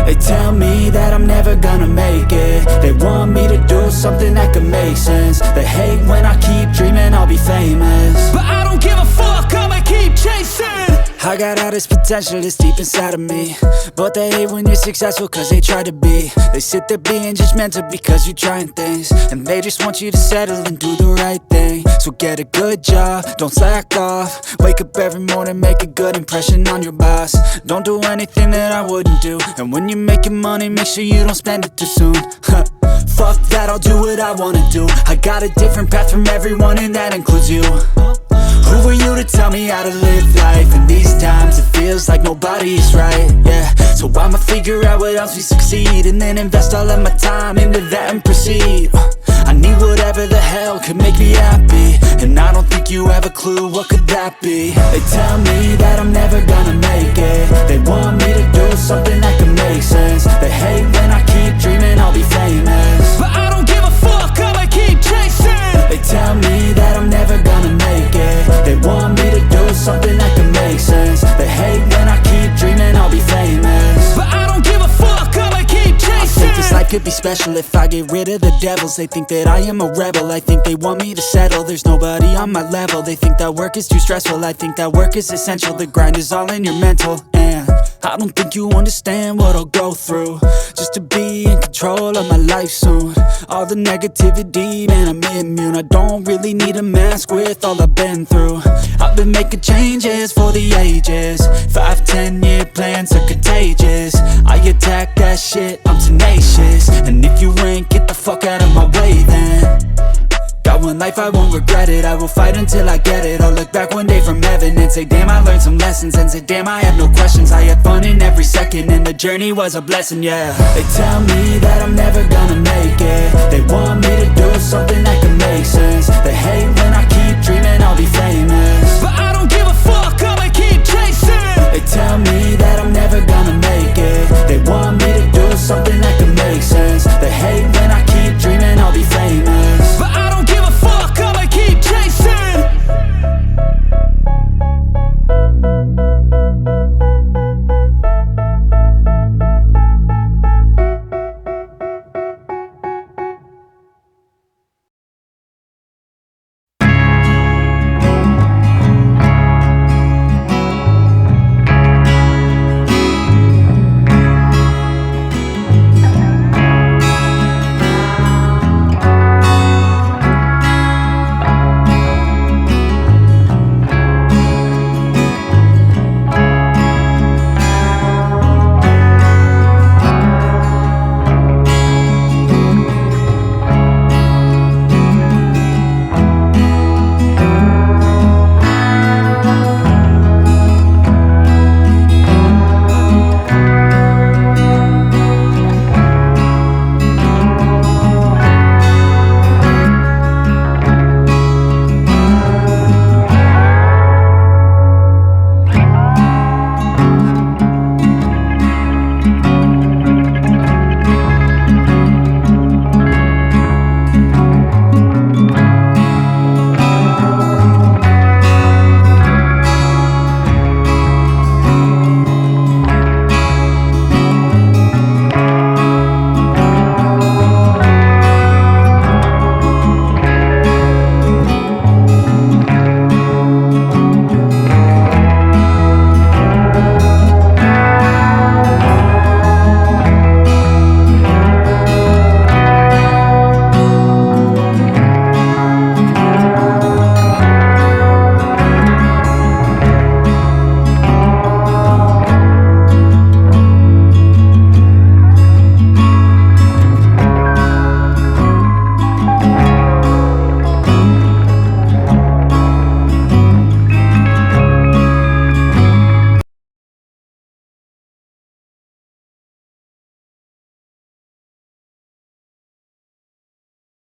They tell me that I'm never gonna make it. They want me to do something that could make sense. They hate when I keep dreaming I'll be famous, but I don't give a fuck, I'ma keep chasing. I got all this potential that's deep inside of me, but they hate when you're successful cause they try to be. They sit there being judgmental because you're trying things, and they just want you to settle and do the right thing. So get a good job, don't slack off. Wake up every morning, make a good impression on your boss. Don't do anything that I wouldn't do, and when you're making money, make sure you don't spend it too soon. Fuck that, I'll do what I wanna do. I got a different path from everyone, and that includes you. Who are you to tell me how to live life? In these times it feels like nobody is right, yeah. So I'ma figure out what else we succeed, and then invest all of my time into that and proceed. I need whatever the hell could make me happy, and I don't think you have a clue what could that be. They tell me that I'm never gonna make it. They want me to do something that could make sense. They hate when I keep dreaming I'll be famous, but I don't give a fuck, I'ma keep chasing. They tell me that I'm never gonna make it. They want me to do something that can make sense. They hate when I keep dreaming I'll be famous, but I don't give a fuck, I'ma keep chasing. I think this life could be special if I get rid of the devils. They think that I am a rebel, I think they want me to settle. There's nobody on my level. They think that work is too stressful, I think that work is essential. The grind is all in your mental, and I don't think you understand what I'll go through just to be in control of my life soon. All the negativity, man, I'm immune. I don't really need a mask with all I've been through. I've been making changes for the ages. 5-10 year plans are contagious. I attack that shit, I'm tenacious. And if you ain't, get the fuck out of my way then. Got one life, I won't regret it. I will fight until I get it. I'll look back one day from heaven and say, damn, I learned some lessons. And say, damn, I had no questions. I had fun in every second, and the journey was a blessing, yeah. They tell me that I'm never gonna make it. They want me to do something that can make sense. They hate when I keep dreaming I'll be famous,